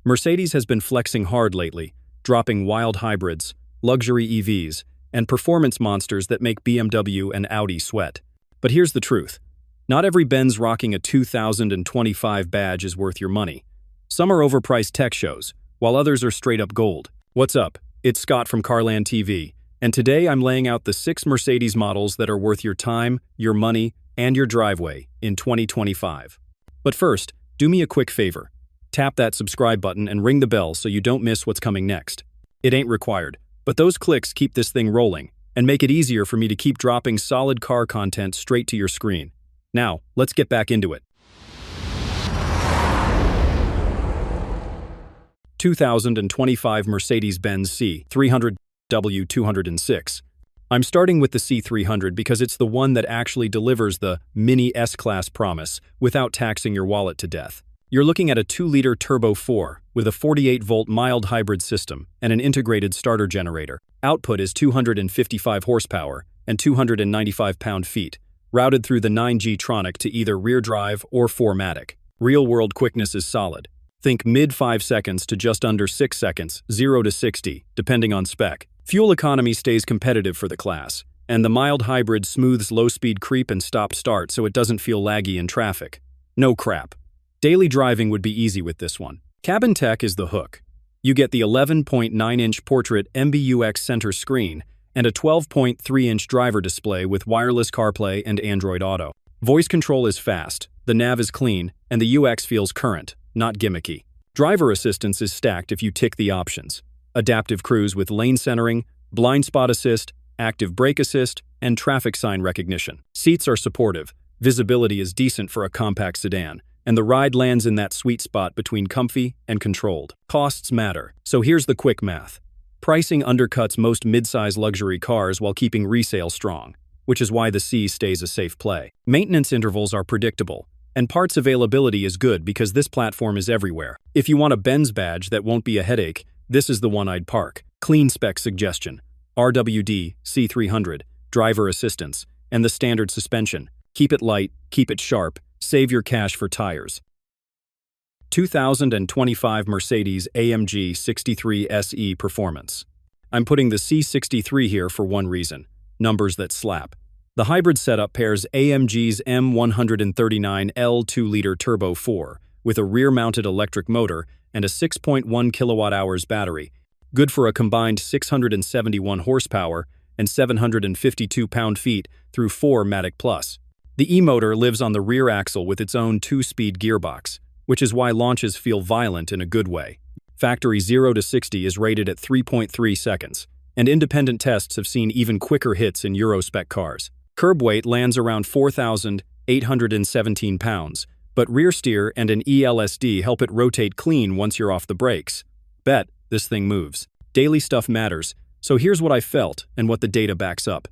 Mercedes has been flexing hard lately, dropping wild hybrids, luxury EVs, and performance monsters that make BMW and Audi sweat. But here's the truth. Not every Benz rocking a 2025 badge is worth your money. Some are overpriced tech shows, while others are straight-up gold. What's up? It's Scott from CarLandTV, and today I'm laying out the 6 Mercedes models that are worth your time, your money, and your driveway in 2025. But first, do me a quick favor. Tap that subscribe button and ring the bell so you don't miss what's coming next. It ain't required, but those clicks keep this thing rolling and make it easier for me to keep dropping solid car content straight to your screen. Now, let's get back into it. 2025 Mercedes-Benz C300 W206. I'm starting with the C300 because it's the one that actually delivers the mini S-Class promise without taxing your wallet to death. You're looking at a 2-liter turbo 4 with a 48-volt mild hybrid system and an integrated starter generator. Output is 255 horsepower and 295 pound-feet, routed through the 9G Tronic to either rear drive or 4MATIC. Real-world quickness is solid. Think mid-5 seconds to just under 6 seconds, 0 to 60, depending on spec. Fuel economy stays competitive for the class, and the mild hybrid smooths low-speed creep and stop-start so it doesn't feel laggy in traffic. No crap. Daily driving would be easy with this one. Cabin tech is the hook. You get the 11.9-inch portrait MBUX center screen and a 12.3-inch driver display with wireless CarPlay and Android Auto. Voice control is fast, the nav is clean, and the UX feels current, not gimmicky. Driver assistance is stacked if you tick the options. Adaptive cruise with lane centering, blind spot assist, active brake assist, and traffic sign recognition. Seats are supportive, visibility is decent for a compact sedan, and the ride lands in that sweet spot between comfy and controlled. Costs matter, so here's the quick math. Pricing undercuts most mid-size luxury cars while keeping resale strong, which is why the C stays a safe play. Maintenance intervals are predictable, and parts availability is good because this platform is everywhere. If you want a Benz badge that won't be a headache, this is the one I'd park. Clean spec suggestion: RWD, C300, driver assistance, and the standard suspension. Keep it light, keep it sharp, save your cash for tires. 2025 Mercedes-AMG C63 S E performance. I'm putting the C63 here for one reason: numbers that slap. The hybrid setup pairs AMG's M139L 2-liter Turbo 4 with a rear-mounted electric motor and a 6.1 kilowatt-hours battery, good for a combined 671 horsepower and 752 pound-feet through 4MATIC Plus. The e-motor lives on the rear axle with its own 2-speed gearbox, which is why launches feel violent in a good way. Factory 0 to 60 is rated at 3.3 seconds, and independent tests have seen even quicker hits in Euro-spec cars. Curb weight lands around 4,817 pounds, but rear steer and an ELSD help it rotate clean once you're off the brakes. Bet this thing moves. Daily stuff matters, so here's what I felt and what the data backs up.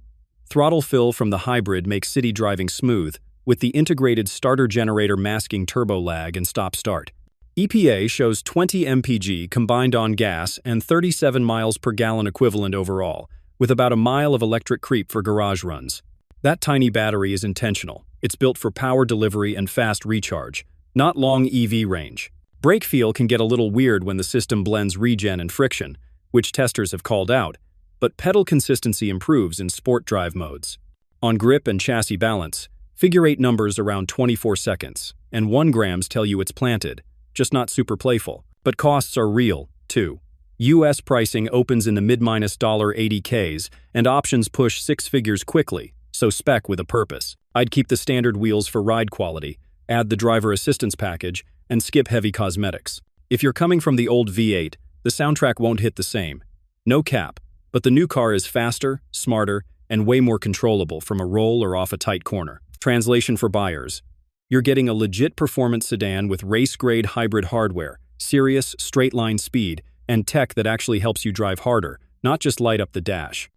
Throttle fill from the hybrid makes city driving smooth, with the integrated starter generator masking turbo lag and stop-start. EPA shows 20 mpg combined on gas and 37 miles per gallon equivalent overall, with about a mile of electric creep for garage runs. That tiny battery is intentional. It's built for power delivery and fast recharge, not long EV range. Brake feel can get a little weird when the system blends regen and friction, which testers have called out, but pedal consistency improves in sport drive modes. On grip and chassis balance, figure 8 numbers around 24 seconds, and 1 grams tell you it's planted, just not super playful. But costs are real, too. US pricing opens in the mid-$80Ks, and options push 6 figures quickly, so spec with a purpose. I'd keep the standard wheels for ride quality, add the driver assistance package, and skip heavy cosmetics. If you're coming from the old V8, the soundtrack won't hit the same. No cap, but the new car is faster, smarter, and way more controllable from a roll or off a tight corner. Translation for buyers: you're getting a legit performance sedan with race-grade hybrid hardware, serious, straight-line speed, and tech that actually helps you drive harder, not just light up the dash.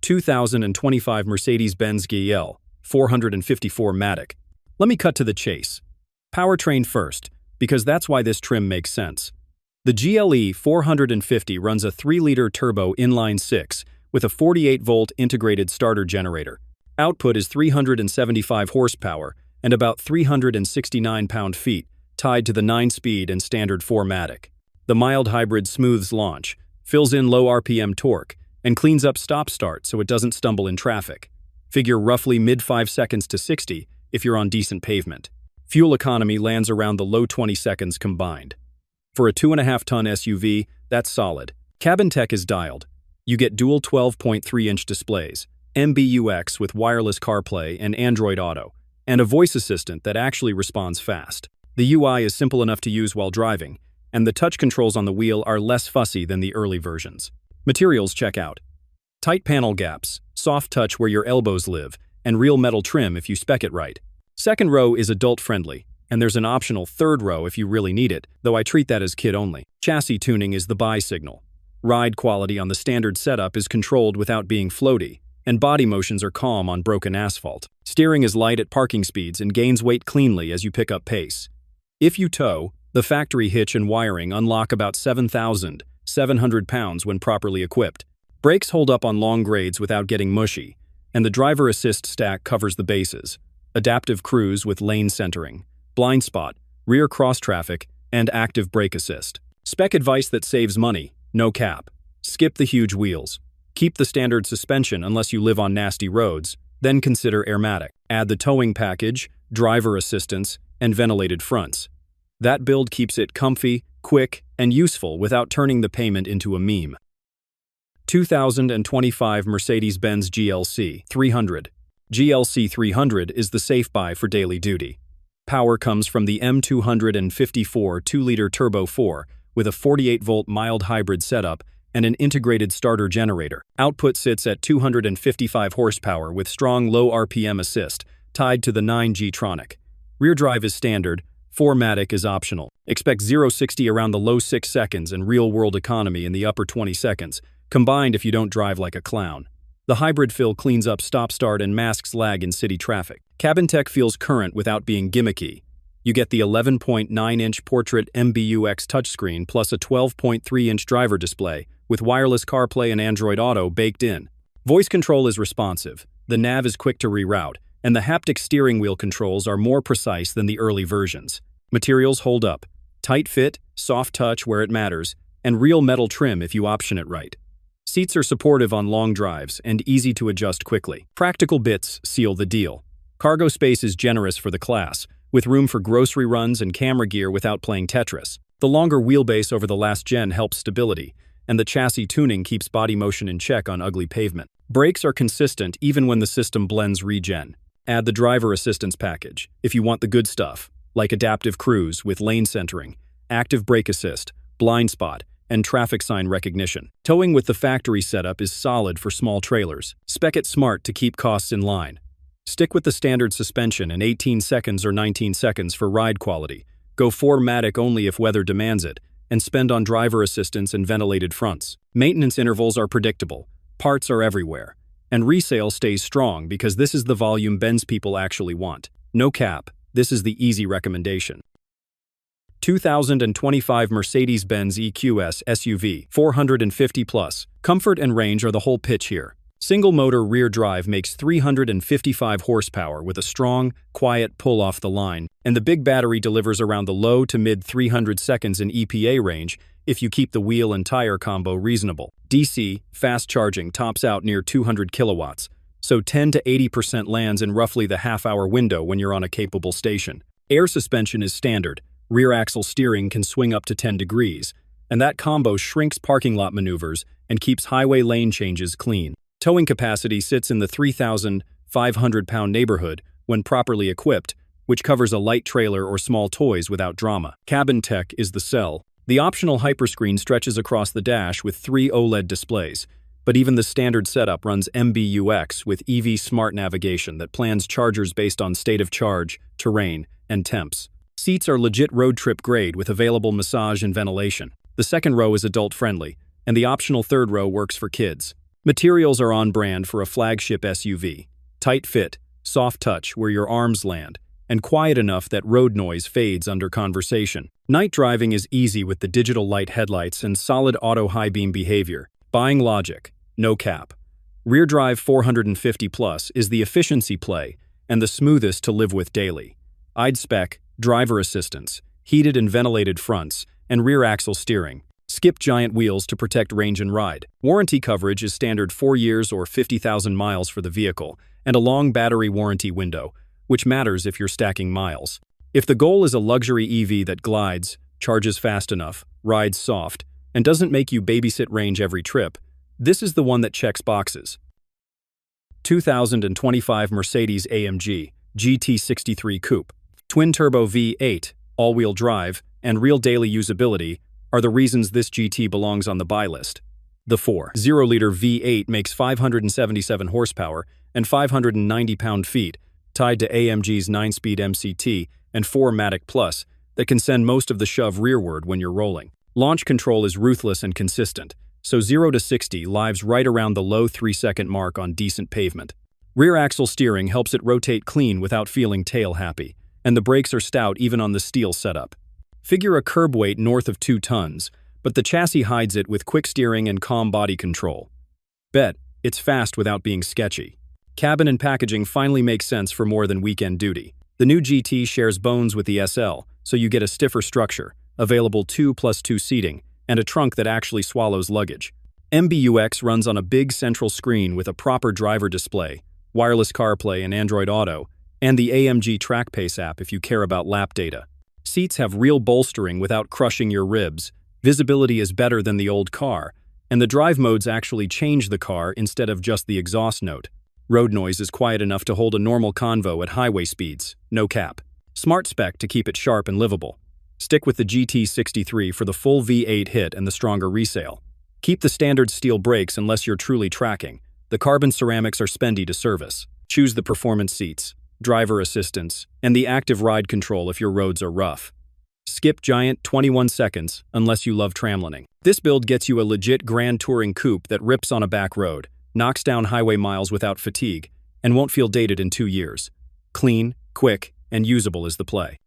2025 Mercedes-Benz GLE 454 MATIC. Let me cut to the chase. Powertrain first, because that's why this trim makes sense. The GLE 450 runs a 3-liter turbo inline-6 with a 48-volt integrated starter generator. Output is 375 horsepower and about 369 pound-feet, tied to the 9-speed and standard 4MATIC. The mild hybrid smooths launch, fills in low RPM torque, and cleans up stop-start so it doesn't stumble in traffic. Figure roughly mid 5 seconds to 60 if you're on decent pavement. Fuel economy lands around the low 20 seconds combined. For a 2.5-ton SUV, that's solid. Cabin tech is dialed. You get dual 12.3-inch displays, MBUX with wireless CarPlay and Android Auto, and a voice assistant that actually responds fast. The UI is simple enough to use while driving, and the touch controls on the wheel are less fussy than the early versions. Materials check out. Tight panel gaps, soft touch where your elbows live, and real metal trim if you spec it right. Second row is adult-friendly, and there's an optional third row if you really need it, though I treat that as kid-only. Chassis tuning is the buy signal. Ride quality on the standard setup is controlled without being floaty, and body motions are calm on broken asphalt. Steering is light at parking speeds and gains weight cleanly as you pick up pace. If you tow, the factory hitch and wiring unlock about 7,700 pounds when properly equipped. Brakes hold up on long grades without getting mushy, and the driver assist stack covers the bases. Adaptive cruise with lane centering, blind spot, rear cross traffic, and active brake assist. Spec advice that saves money, no cap. Skip the huge wheels. Keep the standard suspension unless you live on nasty roads, then consider Airmatic. Add the towing package, driver assistance, and ventilated fronts. That build keeps it comfy, quick, and useful without turning the payment into a meme. 2025 Mercedes-Benz GLC 300. GLC 300 is the safe buy for daily duty. Power comes from the M254 2-liter Turbo 4 with a 48-volt mild hybrid setup and an integrated starter generator. Output sits at 255 horsepower with strong low RPM assist tied to the 9G-tronic. Rear drive is standard, 4MATIC is optional. Expect 0-60 around the low 6 seconds and real-world economy in the upper 20 seconds, combined if you don't drive like a clown. The hybrid fill cleans up stop-start and masks lag in city traffic. Cabin tech feels current without being gimmicky. You get the 11.9-inch Portrait MBUX touchscreen plus a 12.3-inch driver display with wireless CarPlay and Android Auto baked in. Voice control is responsive, the nav is quick to reroute, and the haptic steering wheel controls are more precise than the early versions. Materials hold up. Tight fit, soft touch where it matters, and real metal trim if you option it right. Seats are supportive on long drives and easy to adjust quickly. Practical bits seal the deal. Cargo space is generous for the class, with room for grocery runs and camera gear without playing Tetris. The longer wheelbase over the last gen helps stability, and the chassis tuning keeps body motion in check on ugly pavement. Brakes are consistent even when the system blends regen. Add the driver assistance package if you want the good stuff, like adaptive cruise with lane centering, active brake assist, blind spot, and traffic sign recognition. Towing with the factory setup is solid for small trailers. Spec it smart to keep costs in line. Stick with the standard suspension and 18 seconds or 19 seconds for ride quality. Go 4MATIC only if weather demands it, and spend on driver assistance and ventilated fronts. Maintenance intervals are predictable, parts are everywhere, and resale stays strong because this is the volume Benz people actually want. No cap, this is the easy recommendation. 2025 Mercedes-Benz EQS SUV 450 plus. Comfort and range are the whole pitch here. Single-motor rear drive makes 355 horsepower with a strong, quiet pull off the line, and the big battery delivers around the low to mid 300 seconds in EPA range if you keep the wheel and tire combo reasonable. DC, fast charging tops out near 200 kilowatts, so 10 to 80% lands in roughly the half-hour window when you're on a capable station. Air suspension is standard. Rear axle steering can swing up to 10 degrees, and that combo shrinks parking lot maneuvers and keeps highway lane changes clean. Towing capacity sits in the 3,500-pound neighborhood when properly equipped, which covers a light trailer or small toys without drama. Cabin tech is the sell. The optional hyperscreen stretches across the dash with 3 OLED displays, but even the standard setup runs MBUX with EV smart navigation that plans chargers based on state of charge, terrain, and temps. Seats are legit road trip grade with available massage and ventilation. The second row is adult-friendly, and the optional third row works for kids. Materials are on brand for a flagship SUV. Tight fit, soft touch where your arms land, and quiet enough that road noise fades under conversation. Night driving is easy with the digital light headlights and solid auto high beam behavior. Buying logic, no cap. Rear drive 450 plus is the efficiency play and the smoothest to live with daily. I'd spec driver assistance, heated and ventilated fronts, and rear axle steering. Skip giant wheels to protect range and ride. Warranty coverage is standard 4 years or 50,000 miles for the vehicle, and a long battery warranty window, which matters if you're stacking miles. If the goal is a luxury EV that glides, charges fast enough, rides soft, and doesn't make you babysit range every trip, this is the one that checks boxes. 2025 Mercedes-AMG GT 63 Coupe. Twin-turbo V8, all-wheel drive, and real daily usability are the reasons this GT belongs on the buy list. The 4.0-liter V8 makes 577 horsepower and 590 pound-feet, tied to AMG's 9-speed MCT and 4MATIC Plus that can send most of the shove rearward when you're rolling. Launch control is ruthless and consistent, so 0 to 60 lives right around the low 3-second mark on decent pavement. Rear axle steering helps it rotate clean without feeling tail-happy, and the brakes are stout even on the steel setup. Figure a curb weight north of 2 tons, but the chassis hides it with quick steering and calm body control. Bet it's fast without being sketchy. Cabin and packaging finally make sense for more than weekend duty. The new GT shares bones with the SL, so you get a stiffer structure, available 2+2 seating, and a trunk that actually swallows luggage. MBUX runs on a big central screen with a proper driver display, wireless CarPlay and Android Auto, and the AMG TrackPace app if you care about lap data. Seats have real bolstering without crushing your ribs, visibility is better than the old car, and the drive modes actually change the car instead of just the exhaust note. Road noise is quiet enough to hold a normal convo at highway speeds, no cap. Smart spec to keep it sharp and livable. Stick with the GT63 for the full V8 hit and the stronger resale. Keep the standard steel brakes unless you're truly tracking. The carbon ceramics are spendy to service. Choose the performance seats, driver assistance, and the active ride control if your roads are rough. Skip giant 21 seconds unless you love tramlining. This build gets you a legit grand touring coupe that rips on a back road, knocks down highway miles without fatigue, and won't feel dated in 2 years. Clean, quick, and usable is the play.